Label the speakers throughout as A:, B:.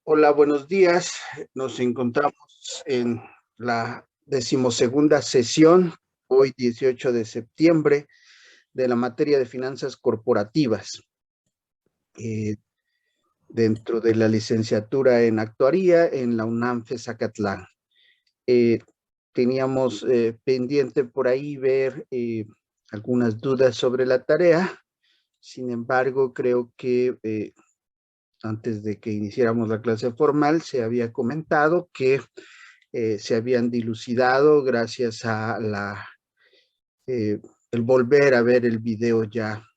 A: Hola, buenos días. Nos encontramos en la 12ª sesión, hoy 18 de septiembre, de la materia de finanzas corporativas, eh, dentro de la licenciatura en actuaría en la UNAM Zacatlán. Eh, Teníamos pendiente por ahí ver algunas dudas sobre la tarea. Sin embargo, creo que antes de que iniciáramos la clase formal, se había comentado que se habían dilucidado gracias a el volver a ver el video ya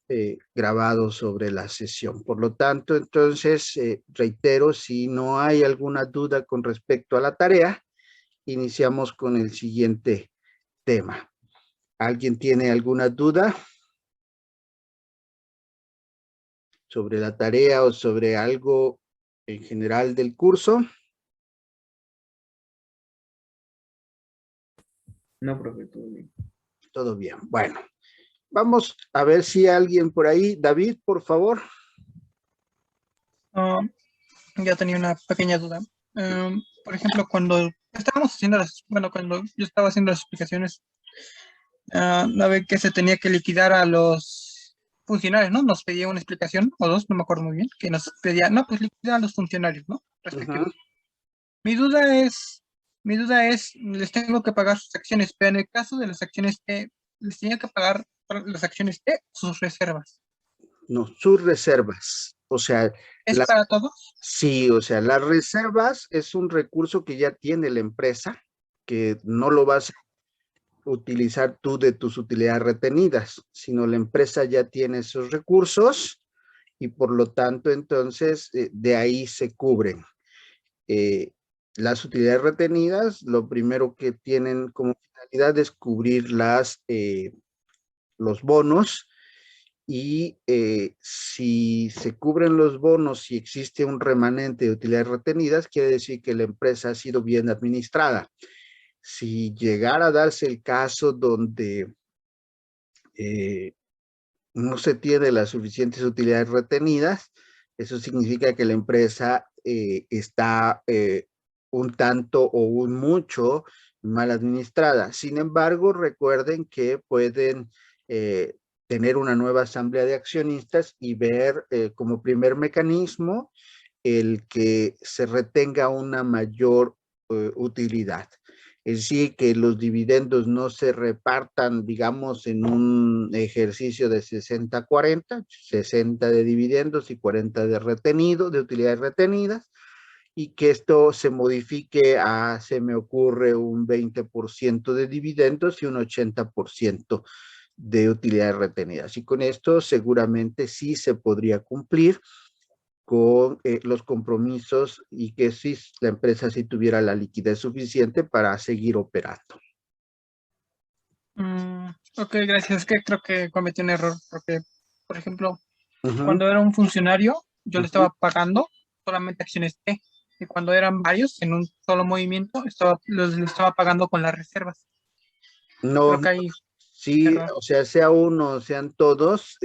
A: grabado sobre la sesión. Por lo tanto, entonces, reitero, si no hay alguna duda con respecto a la tarea, iniciamos con el siguiente tema. ¿Alguien tiene alguna duda sobre la tarea o sobre algo en general del curso?
B: No, profe, todo bien.
A: Todo bien. Bueno, vamos a ver si alguien por ahí. David, por favor.
C: Ya tenía una pequeña duda. Por ejemplo, cuando estábamos haciendo cuando yo estaba haciendo las explicaciones, una vez que se tenía que liquidar a los funcionarios, ¿no? Nos pedía una explicación, o dos, no me acuerdo muy bien, que nos pedía, no, pues liquidar a los funcionarios, ¿no? Respectivos. Mi duda es, les tengo que pagar sus acciones, pero en el caso de las acciones T, les tenía que pagar las acciones T, sus reservas.
A: No, sus reservas. O sea,
C: ¿Es para todos?
A: sí, o sea, las reservas es un recurso que ya tiene la empresa, que no lo vas a utilizar tú de tus utilidades retenidas, sino la empresa ya tiene esos recursos y por lo tanto, entonces, de ahí se cubren. Eh, las utilidades retenidas, lo primero que tienen como finalidad es cubrir los bonos. Y si se cubren los bonos, si existe un remanente de utilidades retenidas, quiere decir que la empresa ha sido bien administrada. Si llegara a darse el caso donde no se tiene las suficientes utilidades retenidas, eso significa que la empresa está un tanto o un mucho mal administrada. Sin embargo, recuerden que pueden tener una nueva asamblea de accionistas y ver como primer mecanismo el que se retenga una mayor utilidad. Es decir, que los dividendos no se repartan, digamos, en un ejercicio de 60-40, 60 de dividendos y 40 de retenido, de utilidades retenidas, y que esto se modifique a, se me ocurre, un 20% de dividendos y un 80% de utilidades retenidas. Y con esto seguramente sí se podría cumplir con los compromisos y que si la empresa sí tuviera la liquidez suficiente para seguir operando.
C: Ok, gracias. Es que creo que cometí un error porque, por ejemplo,
A: Uh-huh.
C: cuando era un funcionario, yo le
A: Uh-huh.
C: estaba pagando solamente acciones T. Y cuando eran varios en un solo movimiento, le estaba pagando con las reservas.
A: No,
C: creo que ahí
A: sí,
C: error.
A: o sea, sea uno, sean todos,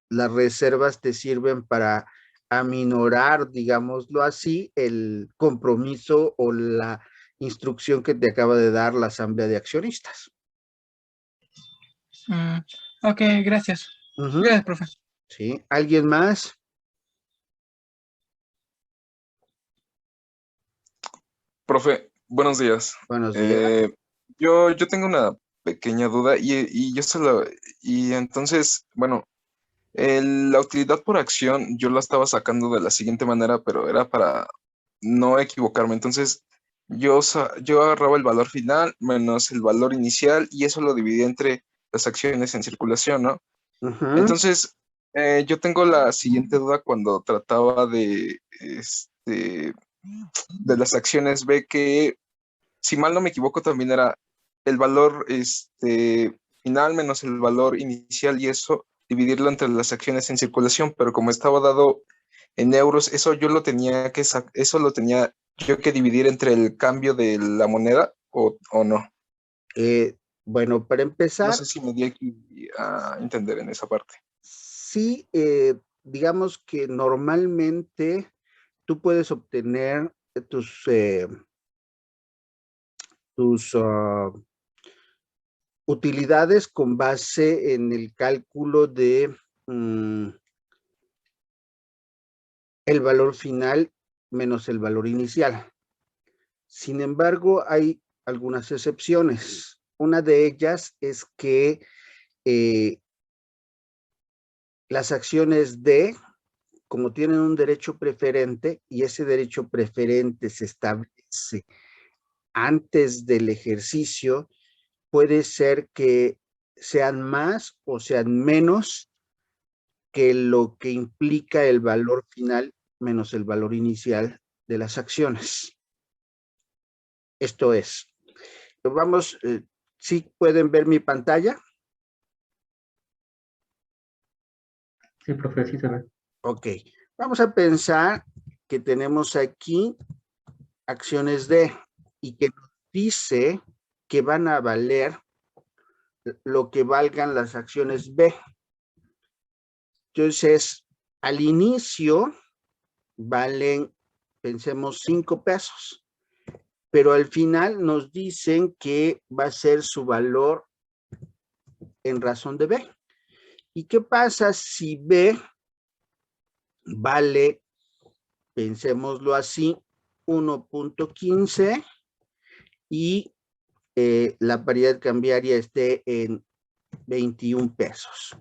A: las reservas te sirven para aminorar, digámoslo así, el compromiso o la instrucción que te acaba de dar la asamblea de accionistas.
C: Ok, gracias.
A: Uh-huh.
C: Gracias, profe.
A: Sí, ¿alguien más?
D: Profe, buenos días.
A: Buenos días.
D: Yo tengo una pequeña duda y entonces, bueno, la utilidad por acción yo la estaba sacando de la siguiente manera, pero era para no equivocarme. Entonces, yo agarraba el valor final menos el valor inicial y eso lo dividía entre las acciones en circulación, ¿no?
A: Uh-huh.
D: Entonces, yo tengo la siguiente duda cuando trataba de las acciones B, que si mal no me equivoco también era el valor final menos el valor inicial y eso dividirlo entre las acciones en circulación, pero como estaba dado en euros, eso lo tenía yo que dividir entre el cambio de la moneda o no.
A: Bueno, para empezar,
D: no sé si me di aquí a entender en esa parte.
A: sí, digamos que normalmente tú puedes obtener tus utilidades con base en el cálculo de el valor final menos el valor inicial. Sin embargo, hay algunas excepciones. Una de ellas es que las acciones D, como tienen un derecho preferente y ese derecho preferente se establece antes del ejercicio, puede ser que sean más o sean menos que lo que implica el valor final menos el valor inicial de las acciones. Esto es, vamos, ¿sí pueden ver mi pantalla?
B: Sí, profe, sí se ve.
A: Ok, vamos a pensar que tenemos aquí acciones D y que nos dice que van a valer lo que valgan las acciones B. Entonces, al inicio valen, pensemos, 5 pesos, pero al final nos dicen que va a ser su valor en razón de B. ¿Y qué pasa si B vale, pensémoslo así, 1.15 y la paridad cambiaria esté en 21 pesos?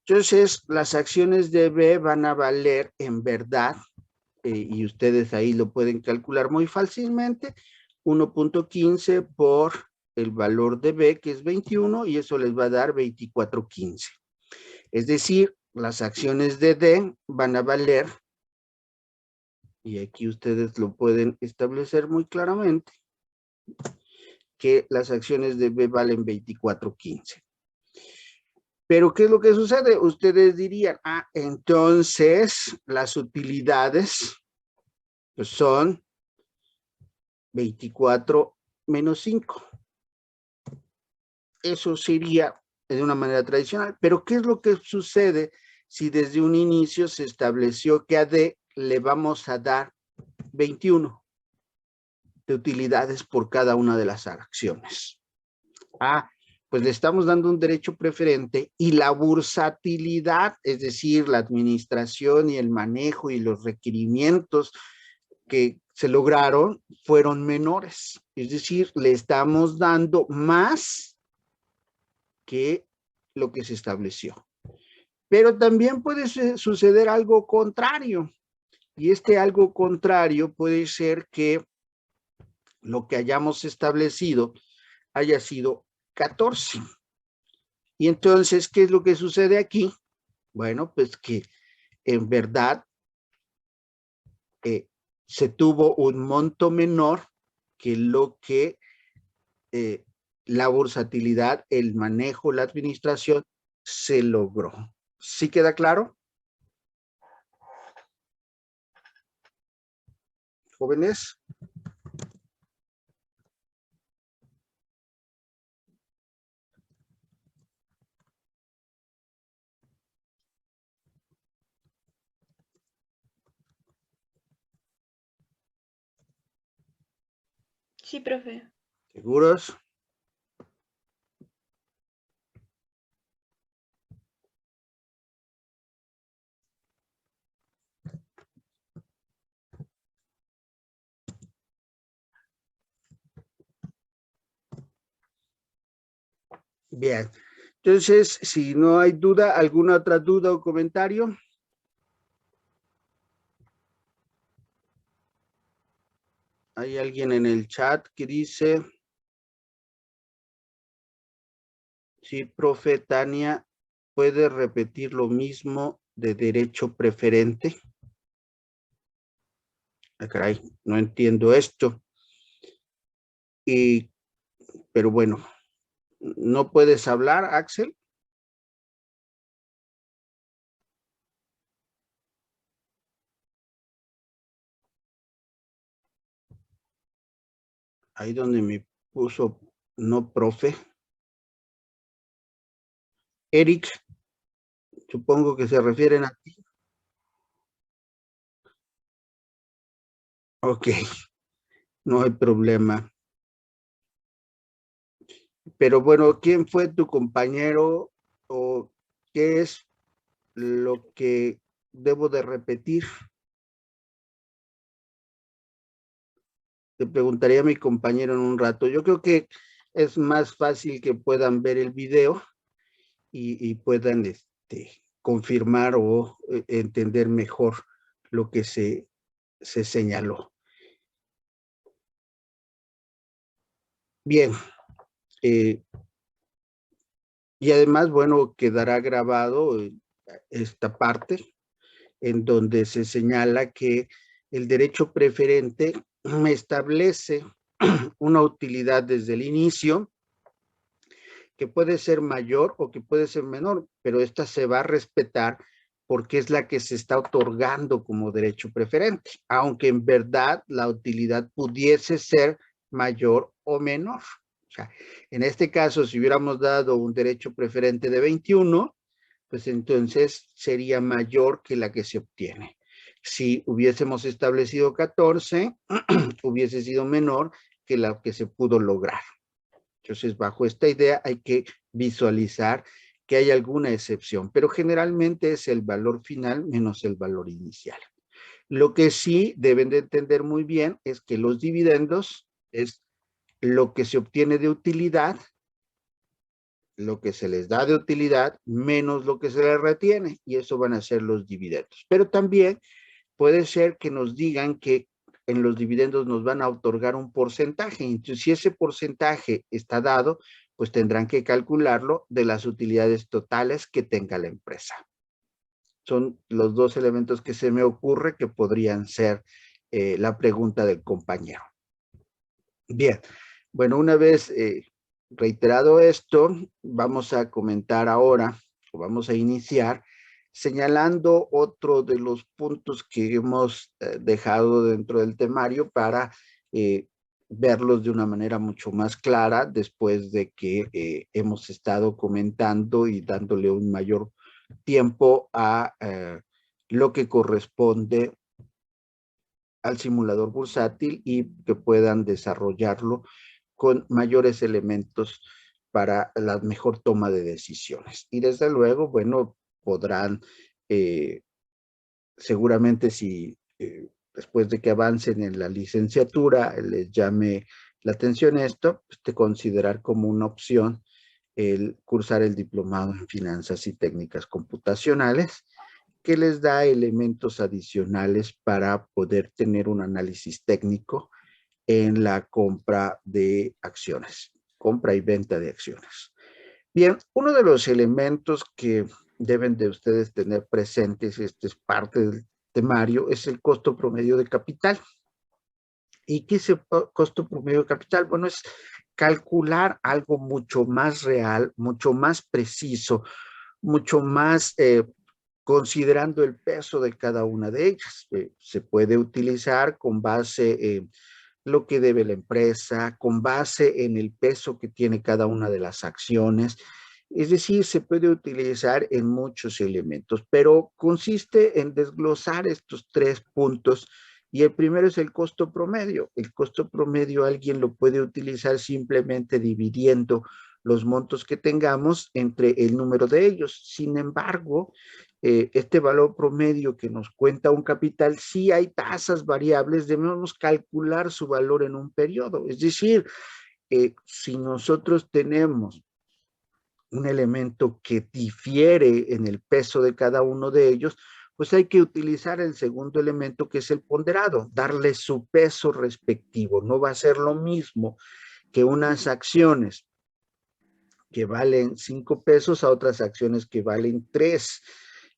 A: Entonces, las acciones de B van a valer en verdad, y ustedes ahí lo pueden calcular muy fácilmente, 1.15 por el valor de B, que es 21, y eso les va a dar 24.15. Es decir, las acciones de D van a valer, y aquí ustedes lo pueden establecer muy claramente, que las acciones de B valen 24.15. Pero, ¿qué es lo que sucede? Ustedes dirían, entonces las utilidades pues, son 24 menos 5. Eso sería de una manera tradicional. Pero, ¿qué es lo que sucede si desde un inicio se estableció que a D le vamos a dar 21 de utilidades por cada una de las acciones? Pues le estamos dando un derecho preferente y la bursatilidad, es decir, la administración y el manejo y los requerimientos que se lograron fueron menores. Es decir, le estamos dando más que lo que se estableció. Pero también puede suceder algo contrario. Y este algo contrario puede ser que lo que hayamos establecido haya sido 14. Y entonces, ¿qué es lo que sucede aquí? Bueno, pues que en verdad se tuvo un monto menor que lo que la bursatilidad, el manejo, la administración se logró. ¿Sí queda claro? Jóvenes.
E: Sí, profe.
A: ¿Seguros? Bien. Entonces, si no hay duda, ¿alguna otra duda o comentario? Hay alguien en el chat que dice, sí, profe Tania, ¿puede repetir lo mismo de derecho preferente? Caray, no entiendo esto. Pero bueno, ¿no puedes hablar, Axel? Ahí donde me puso no, profe. Eric, supongo que se refieren a ti. Ok, no hay problema. Pero bueno, ¿quién fue tu compañero o qué es lo que debo de repetir? Le preguntaría a mi compañero en un rato. Yo creo que es más fácil que puedan ver el video y puedan confirmar o entender mejor lo que se señaló. Bien, y además, bueno, quedará grabado esta parte en donde se señala que el derecho preferente establece una utilidad desde el inicio que puede ser mayor o que puede ser menor, pero esta se va a respetar porque es la que se está otorgando como derecho preferente, aunque en verdad la utilidad pudiese ser mayor o menor. O sea, en este caso, si hubiéramos dado un derecho preferente de 21, pues entonces sería mayor que la que se obtiene. Si hubiésemos establecido 14, hubiese sido menor que la que se pudo lograr. Entonces, bajo esta idea hay que visualizar que hay alguna excepción, pero generalmente es el valor final menos el valor inicial. Lo que sí deben de entender muy bien es que los dividendos es lo que se obtiene de utilidad, lo que se les da de utilidad, menos lo que se les retiene, y eso van a ser los dividendos. Pero también puede ser que nos digan que en los dividendos nos van a otorgar un porcentaje. Entonces, si ese porcentaje está dado, pues tendrán que calcularlo de las utilidades totales que tenga la empresa. Son los dos elementos que se me ocurre que podrían ser la pregunta del compañero. Bien, bueno, una vez reiterado esto, vamos a comentar ahora, o vamos a iniciar, señalando otro de los puntos que hemos dejado dentro del temario para verlos de una manera mucho más clara después de que hemos estado comentando y dándole un mayor tiempo a lo que corresponde al simulador bursátil y que puedan desarrollarlo con mayores elementos para la mejor toma de decisiones. Y desde luego, bueno, podrán seguramente si después de que avancen en la licenciatura les llame la atención esto, pues de considerar como una opción el cursar el diplomado en finanzas y técnicas computacionales, que les da elementos adicionales para poder tener un análisis técnico en la compra de acciones, compra y venta de acciones. Bien, uno de los elementos que deben de ustedes tener presentes, este es parte del temario, es el costo promedio de capital. ¿Y qué es el costo promedio de capital? Bueno, es calcular algo mucho más real, mucho más preciso, mucho más considerando el peso de cada una de ellas. Se puede utilizar con base en lo que debe la empresa, con base en el peso que tiene cada una de las acciones. Es decir, se puede utilizar en muchos elementos, pero consiste en desglosar estos 3 puntos y el primero es el costo promedio. El costo promedio alguien lo puede utilizar simplemente dividiendo los montos que tengamos entre el número de ellos. Sin embargo, este valor promedio que nos cuenta un capital, sí hay tasas variables, debemos calcular su valor en un periodo. Es decir, si nosotros tenemos un elemento que difiere en el peso de cada uno de ellos, pues hay que utilizar el segundo elemento que es el ponderado, darle su peso respectivo. No va a ser lo mismo que unas acciones que valen 5 pesos a otras acciones que valen 3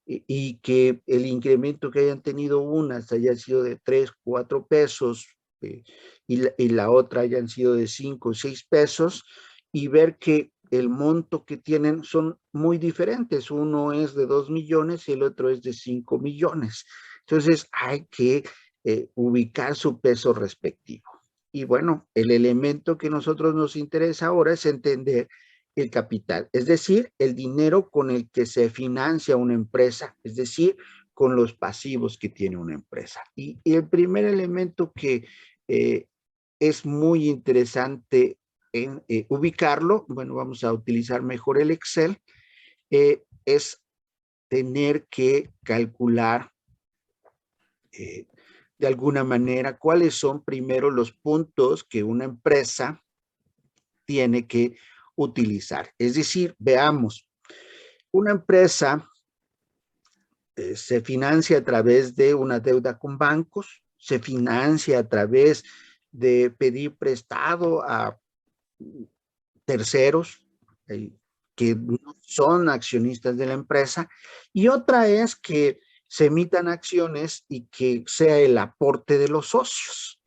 A: y que el incremento que hayan tenido unas haya sido de 3, 4 pesos y la otra hayan sido de 5 o 6 pesos y ver que el monto que tienen son muy diferentes. Uno es de 2 millones y el otro es de 5 millones. Entonces hay que ubicar su peso respectivo. Y bueno, el elemento que a nosotros nos interesa ahora es entender el capital, es decir, el dinero con el que se financia una empresa, es decir, con los pasivos que tiene una empresa. Y el primer elemento que es muy interesante en ubicarlo, bueno, vamos a utilizar mejor el Excel, es tener que calcular de alguna manera cuáles son primero los puntos que una empresa tiene que utilizar. Es decir, veamos, una empresa se financia a través de una deuda con bancos, se financia a través de pedir prestado a terceros que no son accionistas de la empresa, y otra es que se emitan acciones y que sea el aporte de los socios.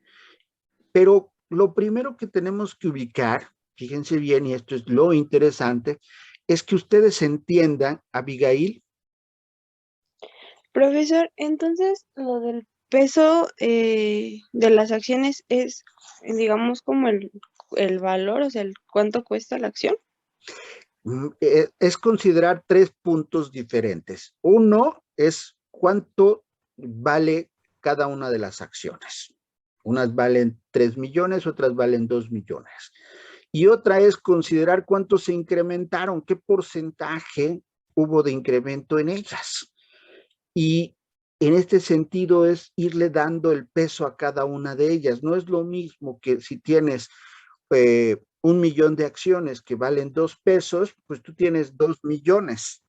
A: Pero lo primero que tenemos que ubicar, fíjense bien, y esto es lo interesante, es que ustedes entiendan, Abigail.
E: Profesor, entonces lo del peso de las acciones es, digamos, como el valor, o sea, el cuánto cuesta la acción.
A: Es considerar 3 puntos diferentes. Uno es cuánto vale cada una de las acciones. Unas valen 3 millones, otras valen 2 millones. Y otra es considerar cuánto se incrementaron, qué porcentaje hubo de incremento en ellas. Y en este sentido es irle dando el peso a cada una de ellas. No es lo mismo que si tienes 1 millón de acciones que valen 2 pesos, pues tú tienes 2 millones.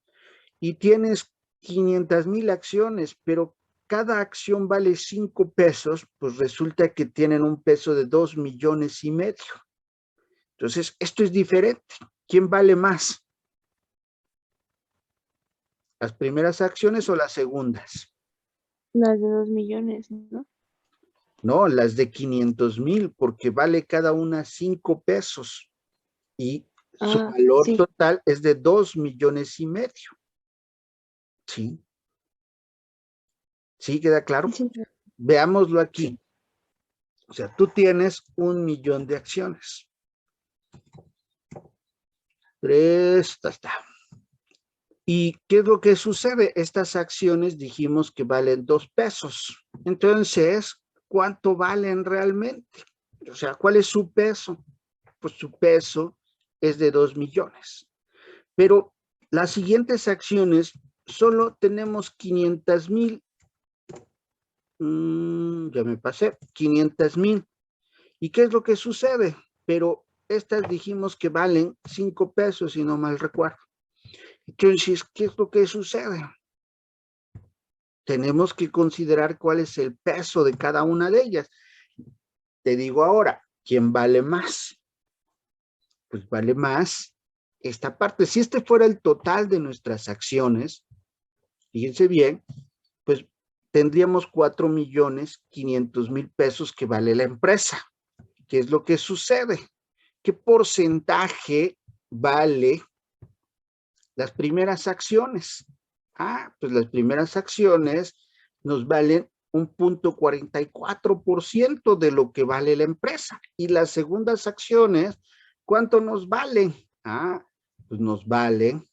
A: Y tienes 500,000 acciones, pero cada acción vale 5 pesos, pues resulta que tienen un peso de 2,5 millones. Entonces, esto es diferente. ¿Quién vale más? ¿Las primeras acciones o las segundas?
E: Las de 2 millones, ¿no?
A: No, las de 500,000, porque vale cada una 5 pesos. Y su valor
E: sí.
A: total es de 2,5 millones. ¿Sí? ¿Sí queda claro?
E: Sí.
A: Veámoslo aquí. O sea, tú tienes 1 millón de acciones. 3, está. ¿Y qué es lo que sucede? Estas acciones dijimos que valen 2 pesos. Entonces, ¿cuánto valen realmente? O sea, ¿cuál es su peso? Pues su peso es de 2 millones. Pero las siguientes acciones solo tenemos 500,000. Ya me pasé, 500,000. ¿Y qué es lo que sucede? Pero estas dijimos que valen 5 pesos, si no mal recuerdo. Entonces, ¿qué es lo que sucede? Tenemos que considerar cuál es el peso de cada una de ellas. Te digo ahora, ¿quién vale más? Pues vale más esta parte. Si este fuera el total de nuestras acciones, fíjense bien, pues tendríamos 4,500,000 pesos que vale la empresa. ¿Qué es lo que sucede? ¿Qué porcentaje vale las primeras acciones? Pues las primeras acciones nos valen 1,44% de lo que vale la empresa. Y las segundas acciones, ¿cuánto nos valen? Pues nos valen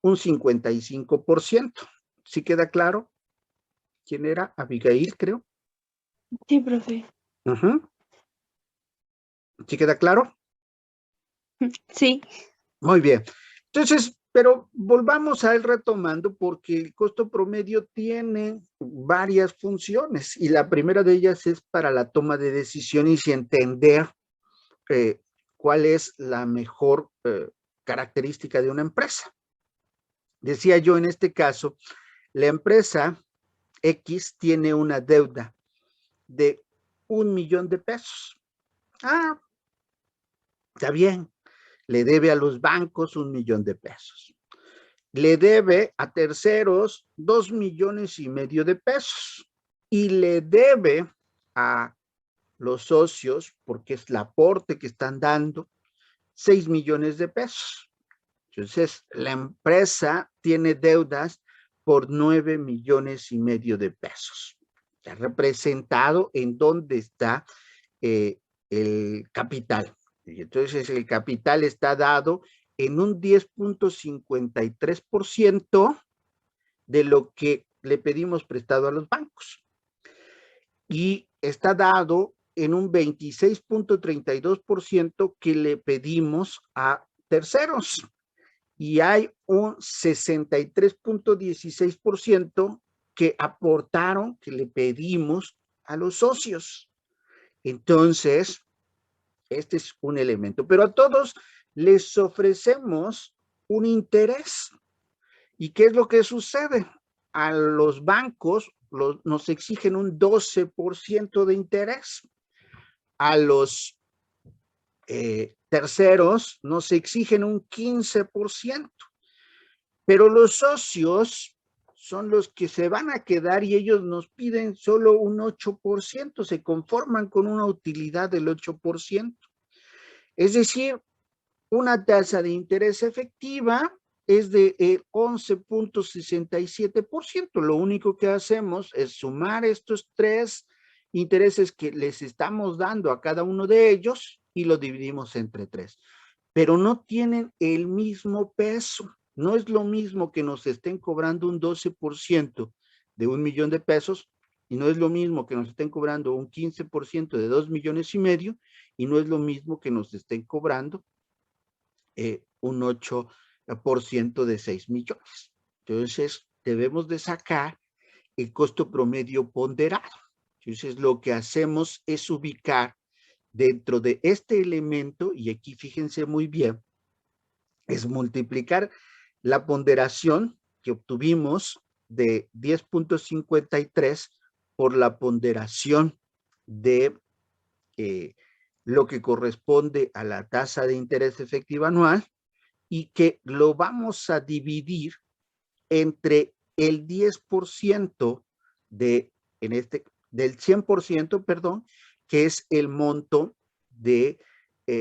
A: un 55%. ¿Sí queda claro? ¿Quién era? Abigail, creo.
E: Sí, profe.
A: ¿Sí queda claro?
E: Sí.
A: Muy bien. Entonces, pero volvamos a él retomando, porque el costo promedio tiene varias funciones y la primera de ellas es para la toma de decisiones y entender cuál es la mejor característica de una empresa. Decía yo, en este caso, la empresa X tiene una deuda de 1 millón de pesos. Está bien, le debe a los bancos 1 millón de pesos. Le debe a terceros 2,5 millones de pesos. Y le debe a los socios, porque es el aporte que están dando, 6 millones de pesos. Entonces, la empresa tiene deudas por 9,5 millones de pesos. Está representado en dónde está el capital. Y entonces el capital está dado en un 10,53% de lo que le pedimos prestado a los bancos. Y está dado en un 26.32% que le pedimos a terceros. Y hay un 63.16% que aportaron, que le pedimos a los socios. Entonces, este es un elemento. Pero a todos les ofrecemos un interés. ¿Y qué es lo que sucede? A los bancos nos exigen un 12% de interés. A los terceros nos exigen un 15%. Pero los socios son los que se van a quedar y ellos nos piden solo un 8%, se conforman con una utilidad del 8%. Es decir, una tasa de interés efectiva es de 11.67%. Lo único que hacemos es sumar estos tres intereses que les estamos dando a cada uno de ellos y lo dividimos entre tres. Pero no tienen el mismo peso. No es lo mismo que nos estén cobrando un 12% de 1 millón de pesos y no es lo mismo que nos estén cobrando un 15% de 2,5 millones y no es lo mismo que nos estén cobrando un 8% de 6 millones. Entonces, debemos de sacar el costo promedio ponderado. Entonces, lo que hacemos es ubicar dentro de este elemento, y aquí fíjense muy bien, es multiplicar la ponderación que obtuvimos de 10.53 por la ponderación de lo que corresponde a la tasa de interés efectiva anual y que lo vamos a dividir entre el 10% del 100%, perdón, que es el monto de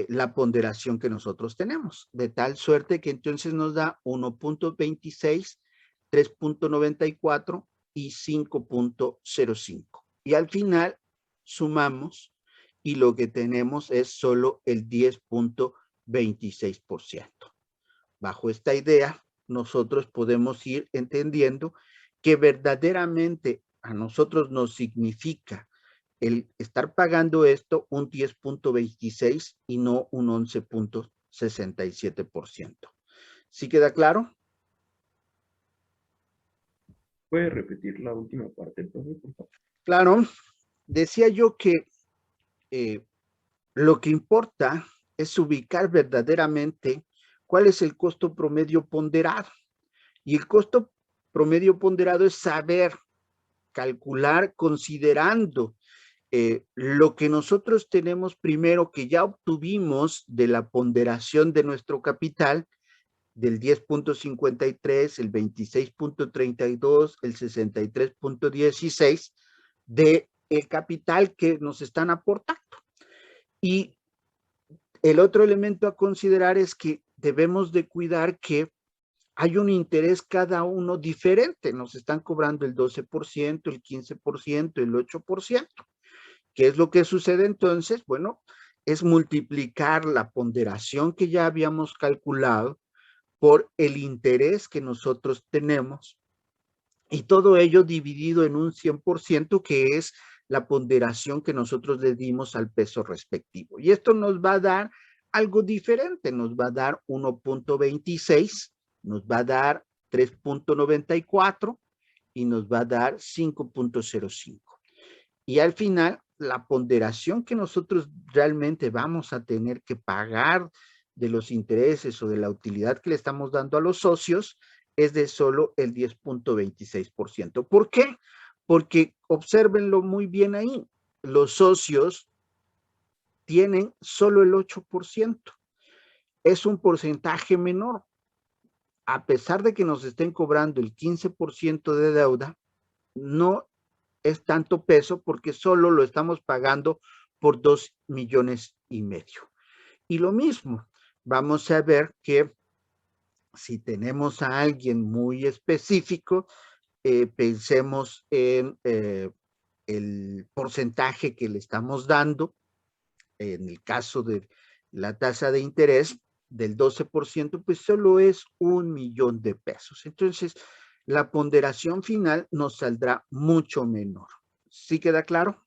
A: la ponderación que nosotros tenemos, de tal suerte que entonces nos da 1.26, 3.94 y 5.05. Y al final sumamos y lo que tenemos es solo el 10.26%. Bajo esta idea, nosotros podemos ir entendiendo que verdaderamente a nosotros nos significa el estar pagando esto un 10.26 y no un 11.67%. ¿Sí queda claro?
B: ¿Puede repetir la última parte, profe, por favor?
A: Claro. Decía yo que lo que importa es ubicar verdaderamente cuál es el costo promedio ponderado. Y el costo promedio ponderado es saber calcular considerando lo que nosotros tenemos primero que ya obtuvimos de la ponderación de nuestro capital, del 10.53, el 26.32, el 63.16, de el capital que nos están aportando. Y el otro elemento a considerar es que debemos de cuidar que hay un interés cada uno diferente. Nos están cobrando el 12%, el 15%, el 8%. ¿Qué es lo que sucede entonces? Bueno, es multiplicar la ponderación que ya habíamos calculado por el interés que nosotros tenemos y todo ello dividido en un 100% que es la ponderación que nosotros le dimos al peso respectivo. Y esto nos va a dar algo diferente, nos va a dar 1.26, nos va a dar 3.94 y nos va a dar 5.05. Y al final, la ponderación que nosotros realmente vamos a tener que pagar de los intereses o de la utilidad que le estamos dando a los socios es de solo el 10.26%. ¿Por qué? Porque obsérvenlo muy bien ahí, los socios tienen solo el 8%. Es un porcentaje menor. A pesar de que nos estén cobrando el 15% de deuda, no es tanto peso porque solo lo estamos pagando por 2,5 millones. Y lo mismo, vamos a ver que si tenemos a alguien muy específico, pensemos en el porcentaje que le estamos dando, en el caso de la tasa de interés del 12%, pues solo es 1 millón de pesos. Entonces, la ponderación final nos saldrá mucho menor. ¿Sí queda claro?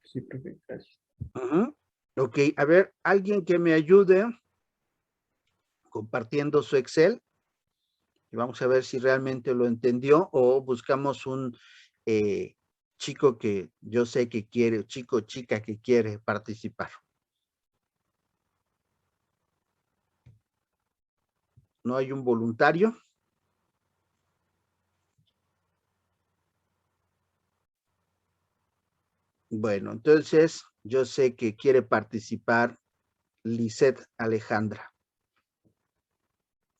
B: Sí, profe, gracias.
A: Ok, a ver, alguien que me ayude compartiendo su Excel. Y vamos a ver si realmente lo entendió o buscamos un chico que yo sé que quiere, chico o chica que quiere participar. ¿No hay un voluntario? Bueno, entonces yo sé que quiere participar Lisette Alejandra.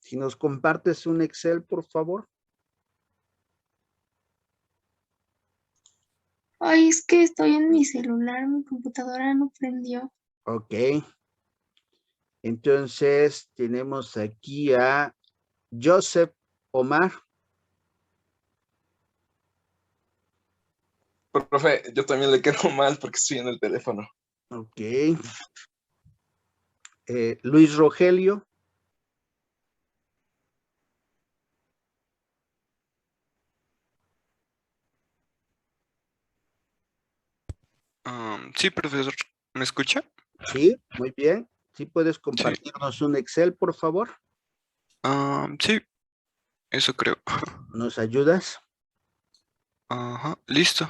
A: Si nos compartes un Excel, por favor.
F: Ay, es que estoy en mi celular, mi computadora no prendió.
A: Ok. Entonces tenemos aquí a Joseph Omar.
D: Profe, yo también le quedo mal porque estoy en el teléfono.
A: Ok. Luis Rogelio.
G: Sí, profesor, ¿me escucha?
A: Sí, muy bien. ¿Sí puedes
G: Sí.
A: compartirnos un Excel, por favor?
G: Sí, eso creo.
A: ¿Nos ayudas?
G: Ajá, listo.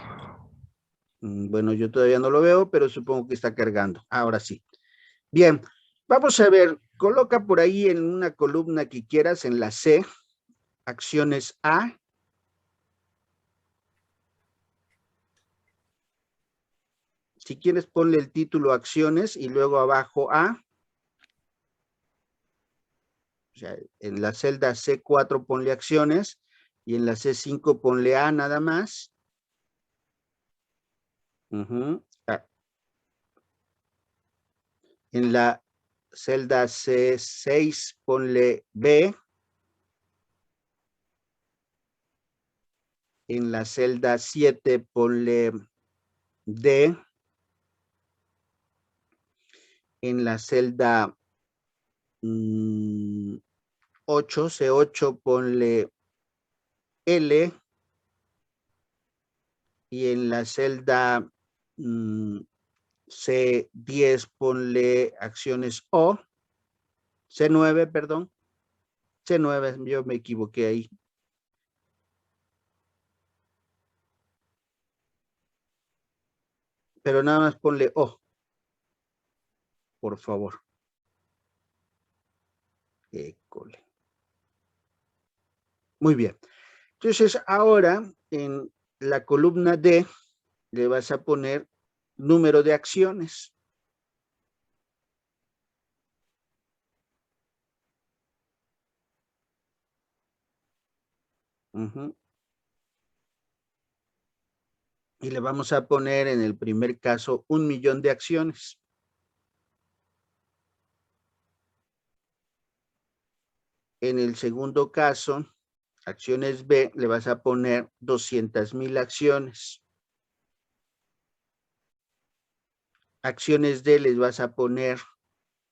A: Bueno, yo todavía no lo veo, pero supongo que está cargando. Ahora sí. Bien, vamos a ver. Coloca por ahí en una columna que quieras, en la C, acciones A. Si quieres, ponle el título acciones y luego abajo A. O sea, en la celda C4 ponle acciones y en la C5 ponle A nada más. En la celda C6 ponle B. En la celda 7 ponle D. En la celda 8, C8 ponle L. Y en la celda C10 ponle acciones O. C9, perdón. C9, yo me equivoqué ahí. Pero nada más ponle O. Por favor. École. Muy bien. Entonces, ahora en la columna D le vas a poner número de acciones. Y le vamos a poner en el primer caso 1,000,000 de acciones. En el segundo caso, acciones B, le vas a poner 200,000 acciones. Acciones D les vas a poner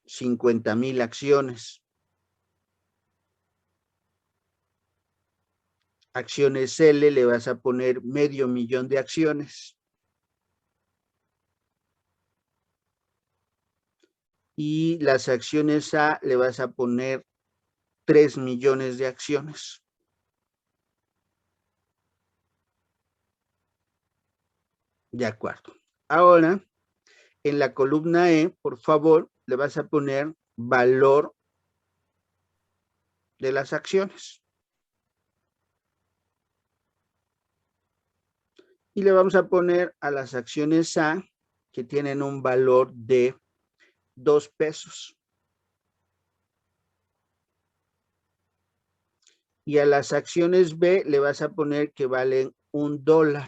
A: 50,000 acciones. Acciones L le vas a poner 500,000 de acciones. Y las acciones A le vas a poner 3 millones de acciones. De acuerdo. Ahora, en la columna E, por favor, le vas a poner valor de las acciones. Y le vamos a poner a las acciones A, que tienen un valor de 2 pesos. Y a las acciones B le vas a poner que valen $1.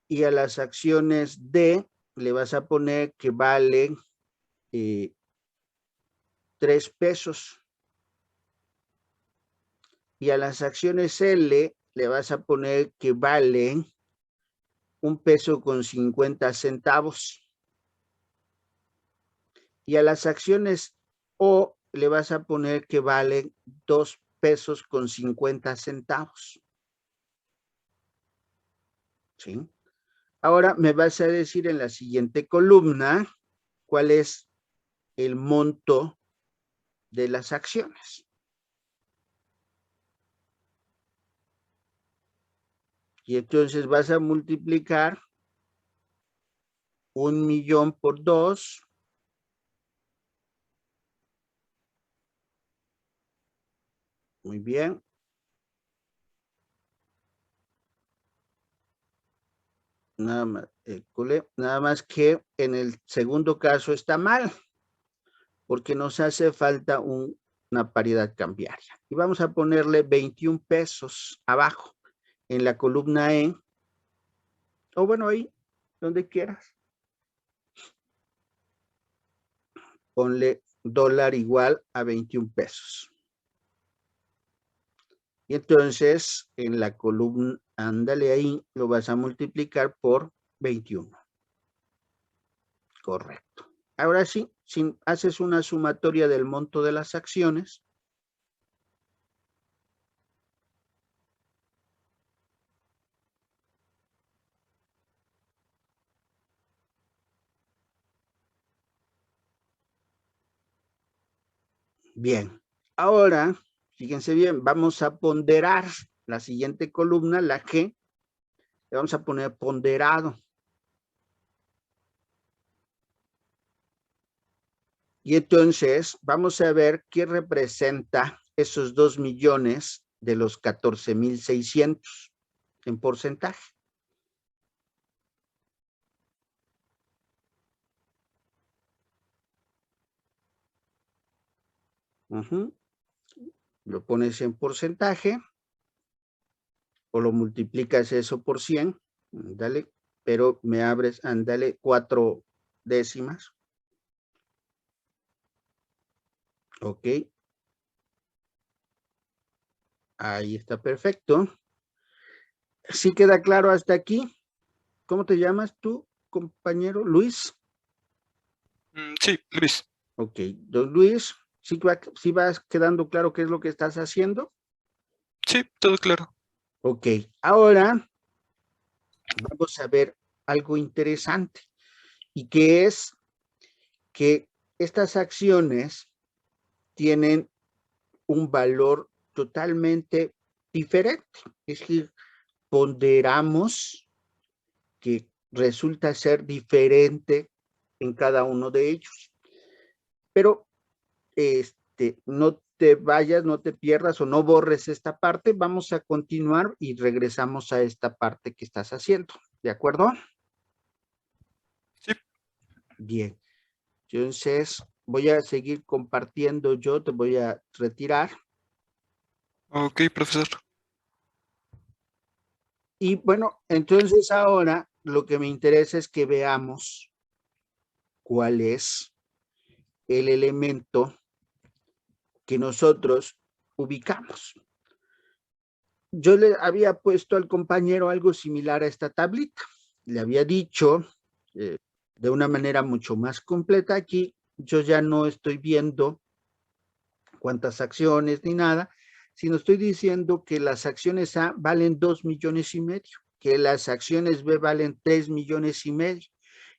A: Y a las acciones D le vas a poner que valen 3 pesos. Y a las acciones L le vas a poner que valen 1.50 pesos. Y a las acciones O le vas a poner que valen 2.50 pesos. ¿Sí? Ahora me vas a decir en la siguiente columna cuál es el monto de las acciones. Y entonces vas a multiplicar 1.000.000 por 2. Muy bien. Nada más que en el segundo caso está mal, porque nos hace falta una paridad cambiaria. Y vamos a ponerle 21 pesos abajo, en la columna E, o bueno, ahí, donde quieras. Ponle dólar igual a 21 pesos. Y entonces, en la columna, ándale ahí, lo vas a multiplicar por 21. Correcto. Ahora sí, si haces una sumatoria del monto de las acciones, bien. Ahora, fíjense bien, vamos a ponderar la siguiente columna, la G, le vamos a poner ponderado. Y entonces vamos a ver qué representa esos 2 millones de los 14,600 en porcentaje. Lo pones en porcentaje o lo multiplicas eso por 100, dale, pero me abres, ándale, 4 décimas. Ok. Ahí está perfecto. ¿Sí queda claro hasta aquí? ¿Cómo te llamas tú, compañero? ¿Luis?
G: Sí, Luis.
A: Ok, don Luis, ¿sí vas quedando claro qué es lo que estás haciendo?
G: Sí, todo claro.
A: Ok, ahora vamos a ver algo interesante, y que es que estas acciones tienen un valor totalmente diferente. Es decir, ponderamos que resulta ser diferente en cada uno de ellos. Pero no te vayas, no te pierdas o no borres esta parte. Vamos a continuar y regresamos a esta parte que estás haciendo. ¿De acuerdo?
G: Sí.
A: Bien. Entonces, voy a seguir compartiendo yo, te voy a retirar.
G: Ok, profesor.
A: Y bueno, entonces ahora lo que me interesa es que veamos cuál es el elemento que nosotros ubicamos. Yo le había puesto al compañero algo similar a esta tablita. Le había dicho de una manera mucho más completa. Aquí yo ya no estoy viendo cuántas acciones ni nada, sino estoy diciendo que las acciones A valen 2,5 millones, que las acciones B valen 3,5 millones,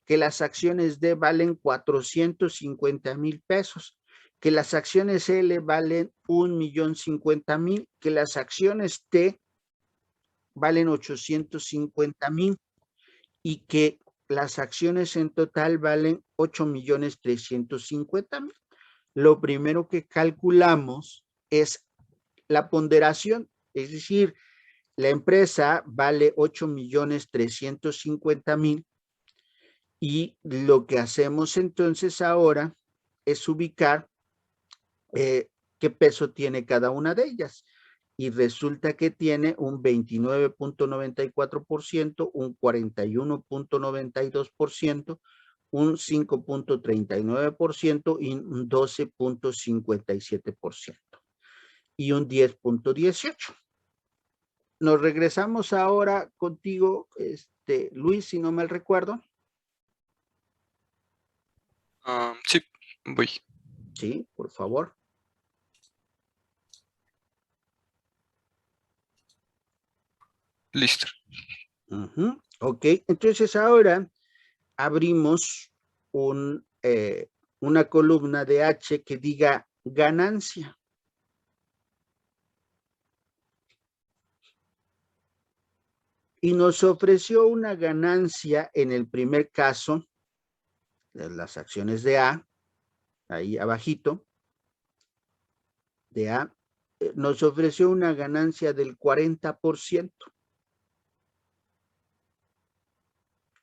A: que las acciones D valen 450,000 pesos, que las acciones L valen 1,050,000, que las acciones T valen 850,000 y que las acciones en total valen 8,350,000. Lo primero que calculamos es la ponderación, es decir, la empresa vale 8,350,000 y lo que hacemos entonces ahora es ubicar qué peso tiene cada una de ellas. Y resulta que tiene un 29.94%, un 41.92%, un 5.39% y un 12.57% y un 10.18%. nos regresamos ahora contigo, Luis, si no mal recuerdo.
G: Sí, voy.
A: Sí, por favor.
G: Listo.
A: Ok, entonces ahora abrimos una columna de H que diga ganancia. Y nos ofreció una ganancia en el primer caso de las acciones de A, ahí abajito, de A, nos ofreció una ganancia del 40%.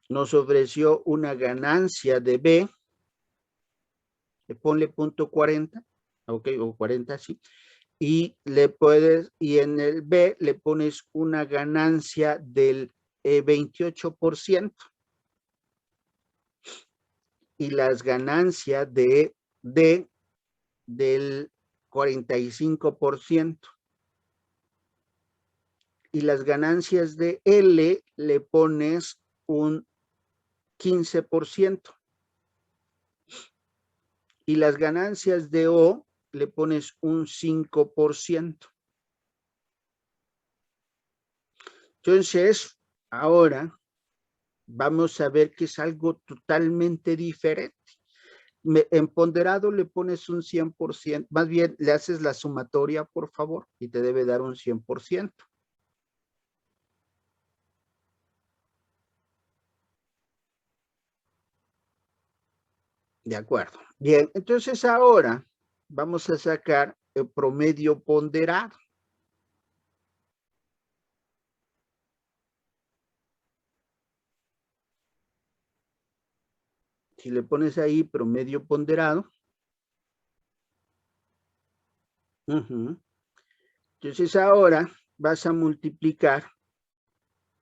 A: Nos ofreció una ganancia de B, ponle punto 40, ok, o 40, sí, y en el B le pones una ganancia del 28%. Y las ganancias de D del 45%. Y las ganancias de L le pones un 15%. Y las ganancias de O le pones un 5%. Entonces, ahora vamos a ver que es algo totalmente diferente. En ponderado le pones un 100%, más bien le haces la sumatoria, por favor, y te debe dar un 100%. De acuerdo. Bien, entonces ahora vamos a sacar el promedio ponderado. Si le pones ahí promedio ponderado. Entonces ahora vas a multiplicar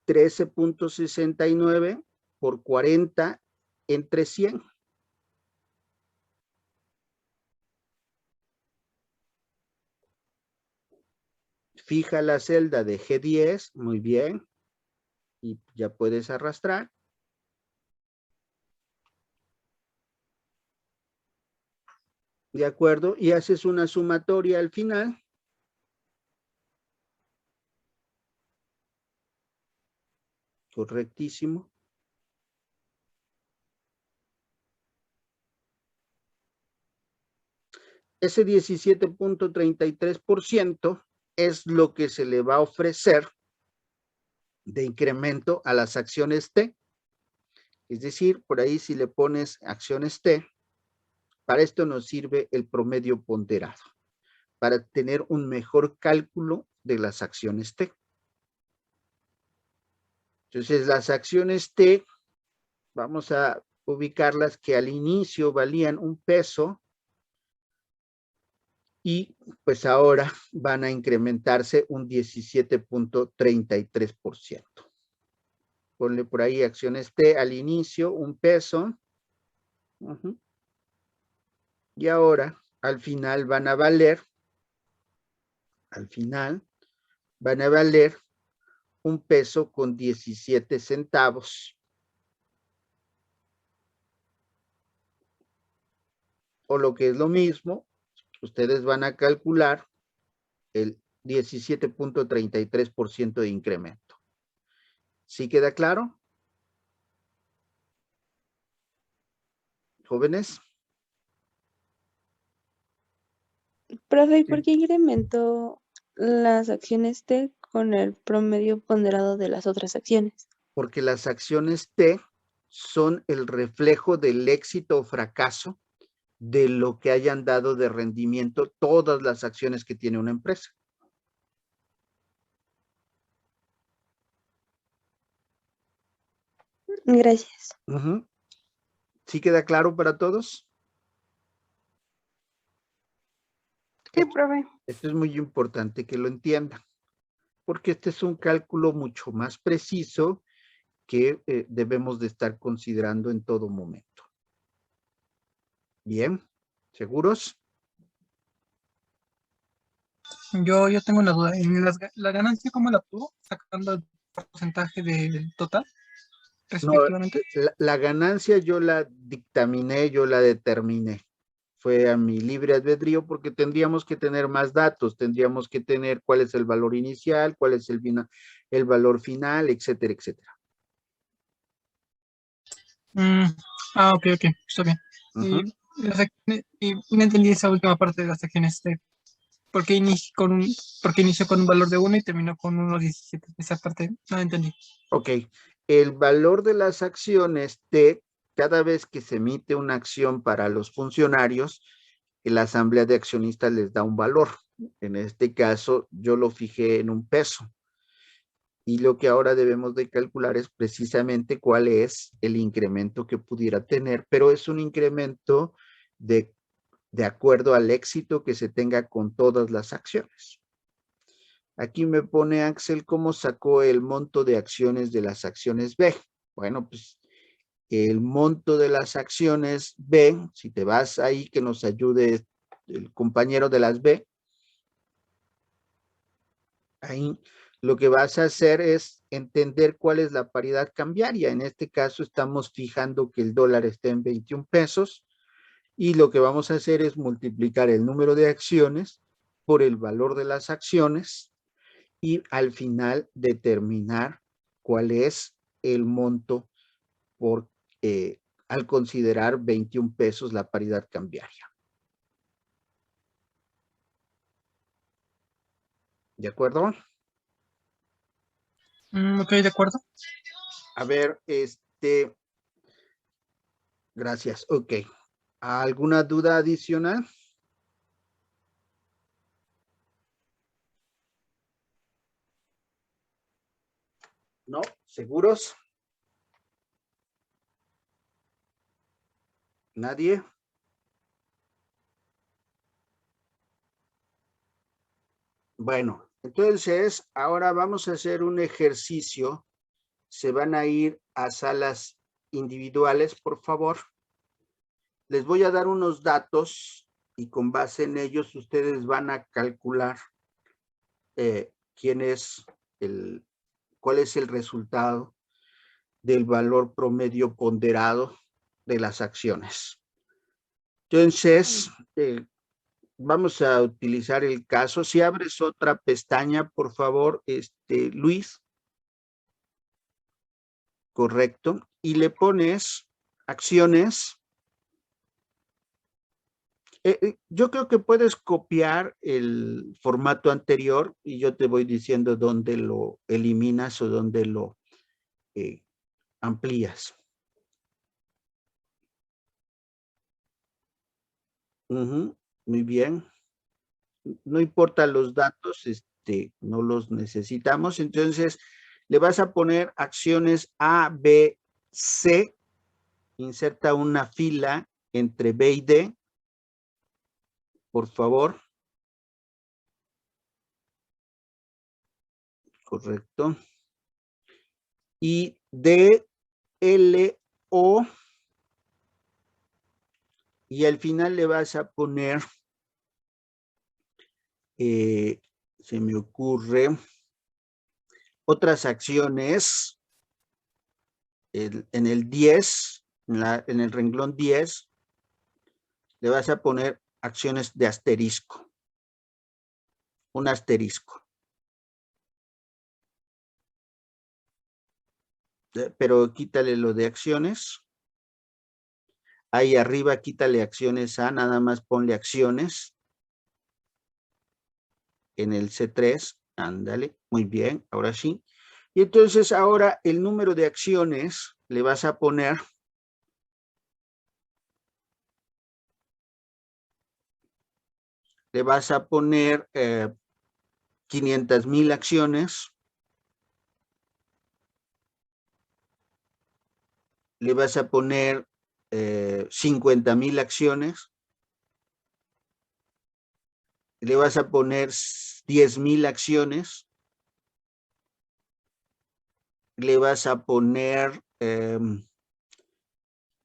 A: 13.69 por 40 entre 100. Fija la celda de G10, muy bien. Y ya puedes arrastrar. ¿De acuerdo? Y haces una sumatoria al final. Correctísimo. Ese 17.33% es lo que se le va a ofrecer de incremento a las acciones T. Es decir, por ahí si le pones acciones T, para esto nos sirve el promedio ponderado, para tener un mejor cálculo de las acciones T. Entonces, las acciones T, vamos a ubicarlas que al inicio valían un peso y pues ahora van a incrementarse un 17.33%. Ponle por ahí acciones T al inicio, un peso. Y ahora, al final van a valer un peso con 17 centavos. O lo que es lo mismo, ustedes van a calcular el 17.33% de incremento. ¿Sí queda claro? ¿Jóvenes?
E: Profe, ¿y por qué incrementó las acciones T con el promedio ponderado de las otras acciones?
A: Porque las acciones T son el reflejo del éxito o fracaso de lo que hayan dado de rendimiento todas las acciones que tiene una empresa.
E: Gracias.
A: ¿Sí queda claro para todos?
E: Sí, profe.
A: Esto es muy importante que lo entiendan, porque este es un cálculo mucho más preciso que debemos de estar considerando en todo momento. Bien, ¿seguros?
C: Yo tengo una duda. ¿En la ganancia cómo la obtuvo? Sacando el porcentaje del total,
A: No,
C: respectivamente.
A: la ganancia yo la dictaminé, yo la determiné. Fue a mi libre albedrío porque tendríamos que tener más datos, tendríamos que tener cuál es el valor inicial, cuál es el valor final, etcétera, etcétera.
C: Mm, ok, está bien.
A: Ujú.
C: Y no entendí esa última parte de las acciones. ¿Por qué inició con un valor de 1 y terminó con 1.17? Esa parte no la entendí.
A: Ok, el valor de las acciones cada vez que se emite una acción para los funcionarios, la asamblea de accionistas les da un valor. En este caso, yo lo fijé en 1 peso. Y lo que ahora debemos de calcular es precisamente cuál es el incremento que pudiera tener, pero es un incremento de acuerdo al éxito que se tenga con todas las acciones. Aquí me pone Axel cómo sacó el monto de acciones de las acciones B. Bueno, pues el monto de las acciones B, si te vas ahí que nos ayude el compañero de las B, ahí lo que vas a hacer es entender cuál es la paridad cambiaria. En este caso estamos fijando que el dólar está en 21 pesos y lo que vamos a hacer es multiplicar el número de acciones por el valor de las acciones y al final determinar cuál es el monto por, al considerar 21 pesos la paridad cambiaria. ¿De acuerdo?
C: Ok, de acuerdo.
A: A ver, gracias. Ok. ¿Alguna duda adicional? ¿No? ¿Seguros? ¿Nadie? Bueno, entonces ahora vamos a hacer un ejercicio. Se van a ir a salas individuales, por favor. Les voy a dar unos datos y con base en ellos ustedes van a calcular cuál es el resultado del valor promedio ponderado de las acciones. Entonces, vamos a utilizar el caso. Si abres otra pestaña, por favor, Luis. Correcto. Y le pones acciones. Yo creo que puedes copiar el formato anterior y yo te voy diciendo dónde lo eliminas o dónde lo amplías. Muy bien. No importa los datos, no los necesitamos. Entonces, le vas a poner acciones A, B, C. Inserta una fila entre B y D. Por favor. Correcto. Y D, L, O. Y al final le vas a poner, se me ocurre, otras acciones en el 10, en el renglón 10, le vas a poner acciones de asterisco. Un asterisco. Pero quítale lo de acciones. Ahí arriba quítale acciones A, nada más ponle acciones. En el C3, ándale, muy bien, ahora sí. Y entonces ahora el número de acciones le vas a poner 500,000 acciones. Le vas a poner 50,000 acciones. Le vas a poner 10,000 acciones. Le vas a poner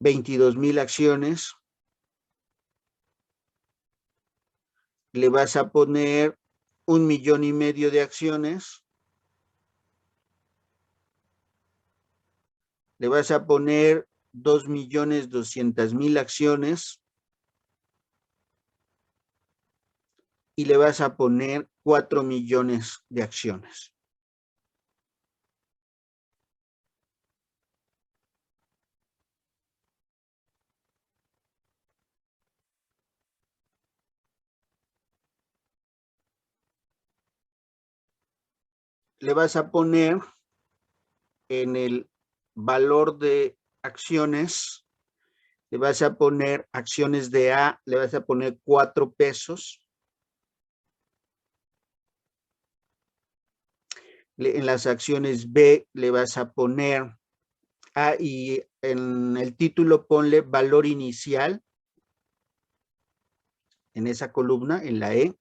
A: 22,000 acciones. Le vas a poner 1,5 millones de acciones. Le vas a poner 2,200,000 acciones. Y le vas a poner 4 millones de acciones. Le vas a poner en el valor de acciones, le vas a poner acciones de A, le vas a poner 4 pesos. En las acciones B le vas a poner A y en el título ponle valor inicial. En esa columna, en la E.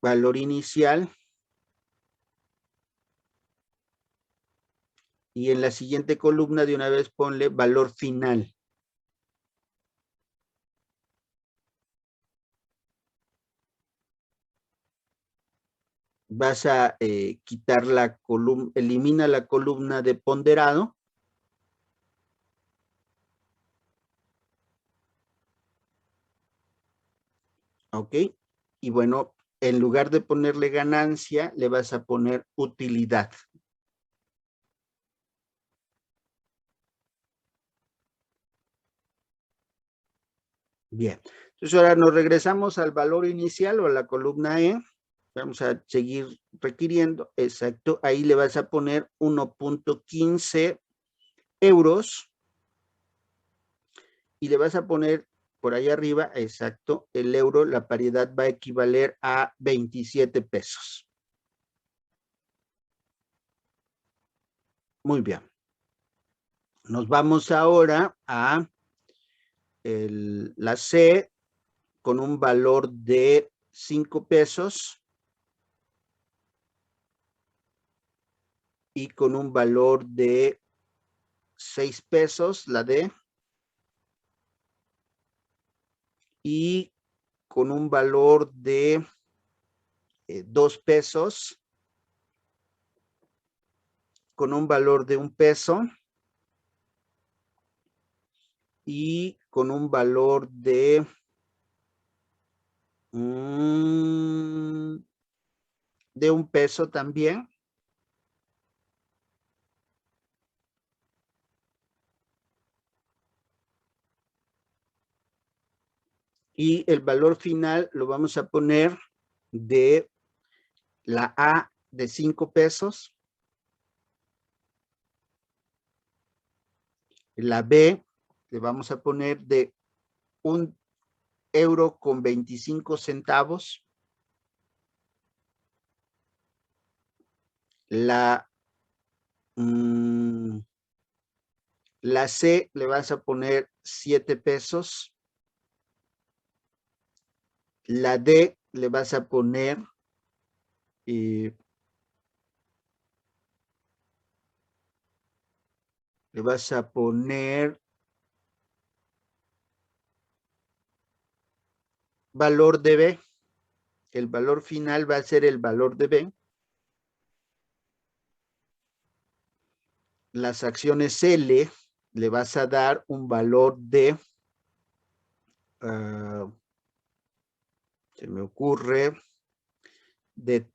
A: Valor inicial. Y en la siguiente columna de una vez ponle valor final. Vas a quitar la columna, elimina la columna de ponderado. Ok. Y bueno, en lugar de ponerle ganancia, le vas a poner utilidad. Bien. Entonces ahora nos regresamos al valor inicial o a la columna E. Vamos a seguir requiriendo. Exacto. Ahí le vas a poner 1.15 euros. Y le vas a poner por ahí arriba, exacto, el euro, la paridad va a equivaler a 27 pesos. Muy bien. Nos vamos ahora a la C con un valor de 5 pesos y con un valor de 6 pesos, la D, y con un valor de 2 pesos, con un valor de 1 peso y con un valor de 1 peso también. Y el valor final lo vamos a poner de la A de 5 pesos. La B le vamos a poner de 1,25 €. La C le vas a poner 7 pesos. La D le vas a poner valor de B. El valor final va a ser el valor de B. Las acciones L le vas a dar un valor de, se me ocurre, de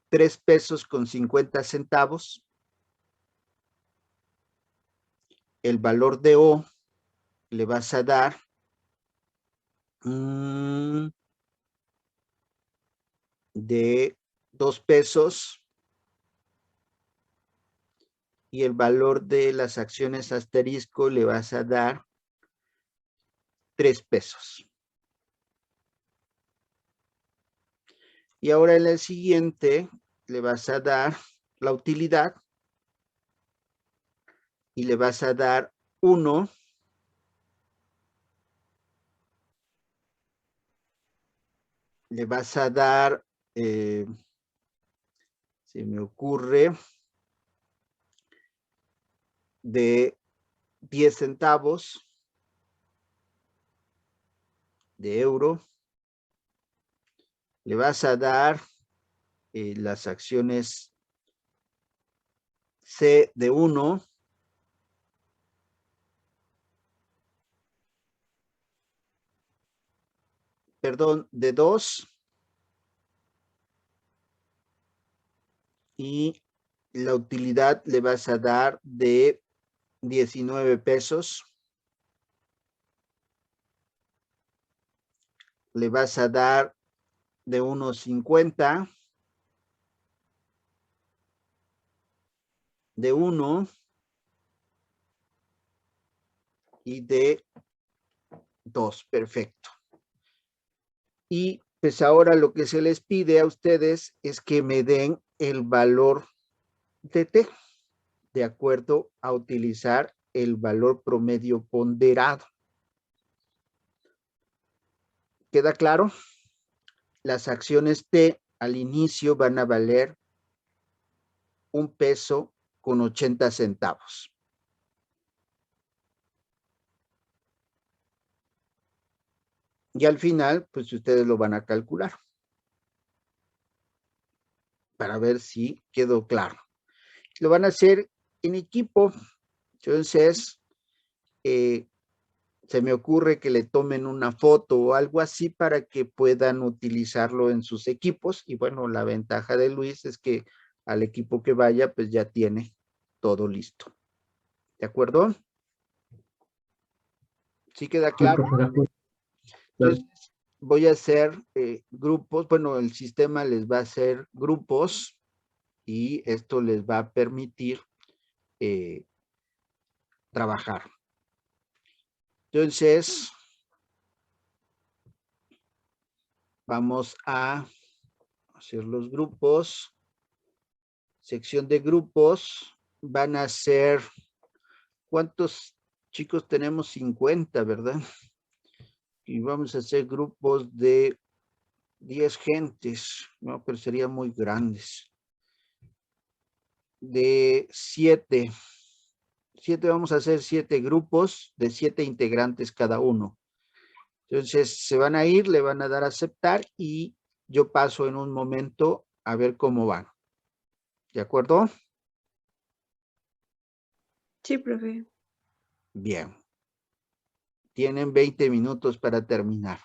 A: 3 pesos con 50 centavos. El valor de O le vas a dar de 2 pesos. Y el valor de las acciones asterisco le vas a dar 3 pesos. Y ahora en el siguiente le vas a dar la utilidad y le vas a dar 1. Le vas a dar, se me ocurre, de 10 centavos. de euro. Le vas a dar las acciones C de 1. Perdón, de 2. Y la utilidad le vas a dar de 19 pesos. Le vas a dar de 1.50. De 1. Y de 2. Perfecto. Y pues ahora lo que se les pide a ustedes es que me den el valor de T, de acuerdo a utilizar el valor promedio ponderado. ¿Queda claro? Las acciones T al inicio van a valer 1.80 pesos. Y al final, pues ustedes lo van a calcular para ver si quedó claro. Lo van a hacer en equipo. Entonces, se me ocurre que le tomen una foto o algo así para que puedan utilizarlo en sus equipos. Y bueno, la ventaja de Luis es que al equipo que vaya, pues ya tiene todo listo. ¿De acuerdo? ¿Sí queda claro? Entonces, voy a hacer grupos. Bueno, el sistema les va a hacer grupos y esto les va a permitir trabajar. Entonces, vamos a hacer los grupos. Sección de grupos. Van a ser, ¿cuántos chicos tenemos? 50, ¿verdad? Y vamos a hacer grupos de 10 gentes, no, pero serían muy grandes. De 7. Vamos a hacer 7 grupos de 7 integrantes cada uno. Entonces se van a ir, le van a dar a aceptar y yo paso en un momento a ver cómo van. ¿De acuerdo?
E: Sí, profe.
A: Bien. Tienen 20 minutos para terminar.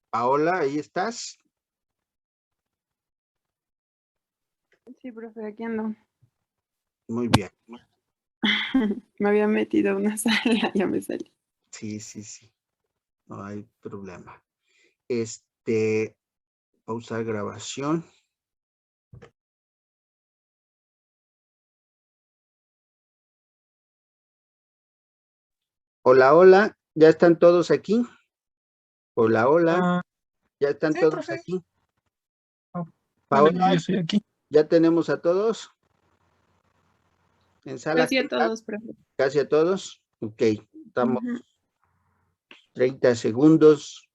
A: Paola, ¿ahí estás?
E: Sí, profe, aquí ando.
A: Muy bien.
E: Me había metido a una sala, ya me salí.
A: Sí. No hay problema. Pausar grabación. Hola, hola. ¿Ya están todos aquí? Hola, hola. ¿Ya están
C: Sí,
A: todos
C: profe.
A: aquí?
C: Bueno,
A: Paola,
C: yo estoy aquí.
A: ¿ya tenemos a todos? ¿En sala?
E: Casi a todos, profe.
A: ¿Casi a todos? Ok, estamos
E: Ujú.
A: 30 segundos.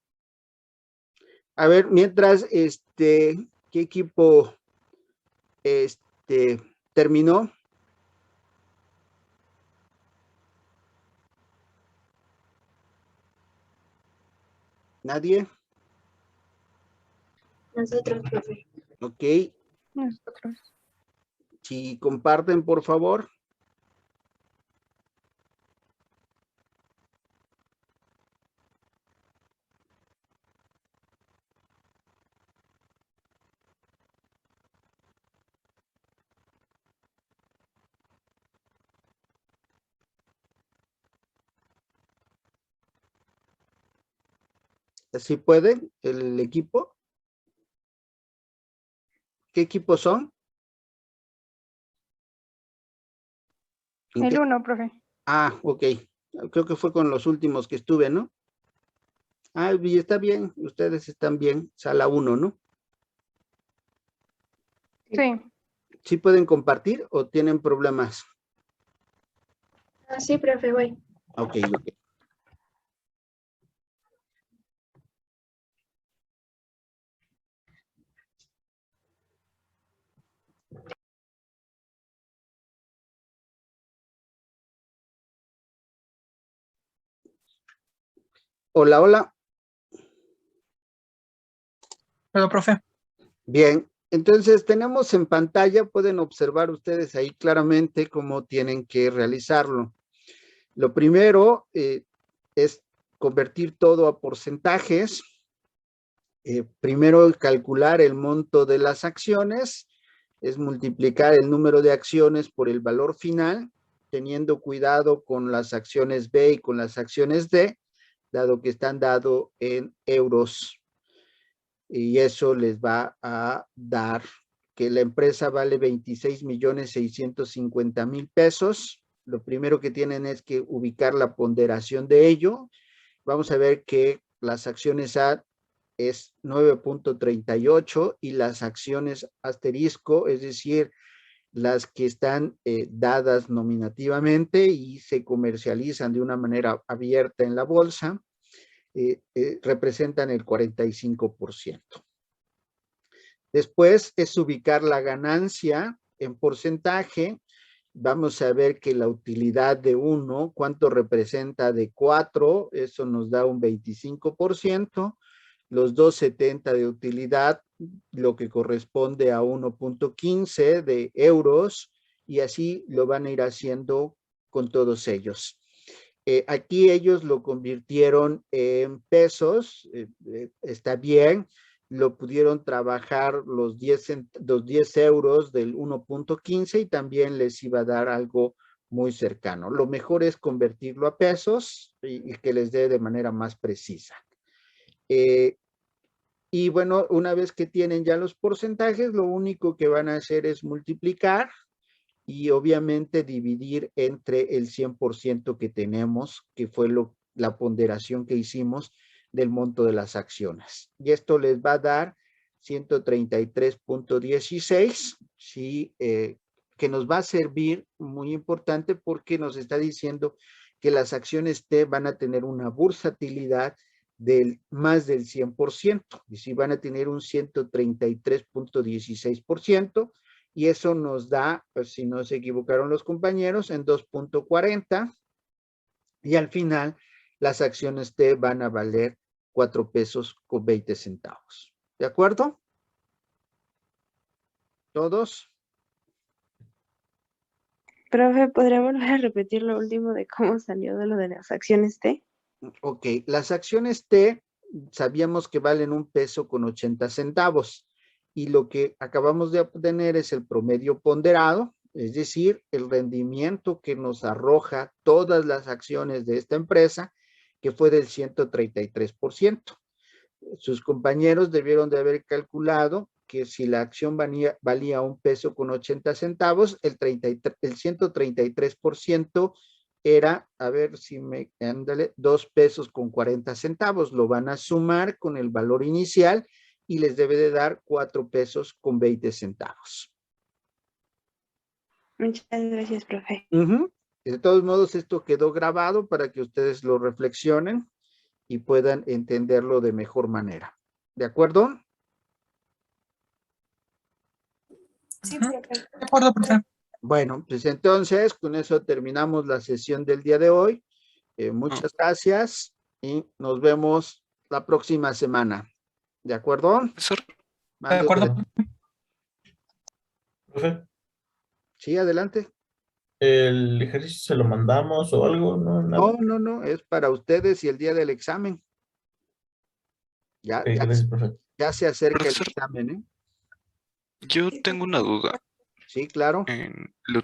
A: A ver, mientras, ¿qué equipo, terminó? ¿Nadie?
F: Nosotros, profe.
A: Ok,
E: nosotros.
A: Si comparten, por favor. ¿Así pueden el equipo? ¿Qué equipos son?
E: El 1, profe.
A: Ah, ok. Creo que fue con los últimos que estuve, ¿no? Ah, y está bien. Ustedes están bien. Sala 1, ¿no?
E: Sí.
A: ¿Sí pueden compartir o tienen problemas?
F: Sí, profe, voy.
A: Ok, ok. Hola, hola.
C: Pero, profe,
A: Bien, entonces tenemos en pantalla, pueden observar ustedes ahí claramente cómo tienen que realizarlo. Lo primero es convertir todo a porcentajes. Primero calcular el monto de las acciones, es multiplicar el número de acciones por el valor final, teniendo cuidado con las acciones B y con las acciones D, dado que están dados en euros. Y eso les va a dar que la empresa vale 26.650.000 pesos. Lo primero que tienen es que ubicar la ponderación de ello. Vamos a ver que las acciones A es 9.38 y las acciones asterisco, es decir, las que están dadas nominativamente y se comercializan de una manera abierta en la bolsa, representan el 45%. Después es ubicar la ganancia en porcentaje. Vamos a ver que la utilidad de 1, ¿cuánto representa de 4? Eso nos da un 25%. Los 2.70 de utilidad, lo que corresponde a 1.15 de euros, y así lo van a ir haciendo con todos ellos. Aquí ellos lo convirtieron en pesos, está bien, lo pudieron trabajar los 10 euros del 1.15 y también les iba a dar algo muy cercano. Lo mejor es convertirlo a pesos y que les dé de manera más precisa. Y bueno, una vez que tienen ya los porcentajes, lo único que van a hacer es multiplicar y obviamente dividir entre el 100% que tenemos, que fue la ponderación que hicimos del monto de las acciones. Y esto les va a dar 133.16, ¿sí? Que nos va a servir muy importante porque nos está diciendo que las acciones T van a tener una bursatilidad del más del 100%, y si van a tener un 133.16%, y eso nos da, pues, si no se equivocaron los compañeros, en 2.40, y al final las acciones T van a valer 4 pesos con 20 centavos. ¿De acuerdo? ¿Todos?
E: Profe, ¿podría volver a repetir lo último de cómo salió de lo de las acciones T?
A: Ok, las acciones T sabíamos que valen 1 peso con 80 centavos y lo que acabamos de obtener es el promedio ponderado, es decir, el rendimiento que nos arroja todas las acciones de esta empresa, que fue del 133%. Sus compañeros debieron de haber calculado que si la acción valía 1 peso con 80 centavos, el 133% era, a ver si me, ándale, 2 pesos con 40 centavos. Lo van a sumar con el valor inicial y les debe de dar 4 pesos con 20 centavos.
E: Muchas gracias, profe.
A: De todos modos, esto quedó grabado para que ustedes lo reflexionen y puedan entenderlo de mejor manera. ¿De acuerdo?
F: Sí,
C: Ujú.
F: profe.
C: De acuerdo, profe.
A: Bueno, pues entonces con eso terminamos la sesión del día de hoy. Muchas gracias y nos vemos la próxima semana. ¿De acuerdo?
G: Profesor,
C: De
A: Mande
C: acuerdo.
A: usted.
H: Profe,
A: Sí, adelante.
H: ¿el ejercicio se lo mandamos o algo? No, nada.
A: No, es para ustedes y el día del examen. Ya,
H: Ok, gracias, profe.
A: ya se acerca el
G: Profesor,
A: examen, ¿eh?
G: yo tengo una duda.
A: Sí, claro.
G: Lo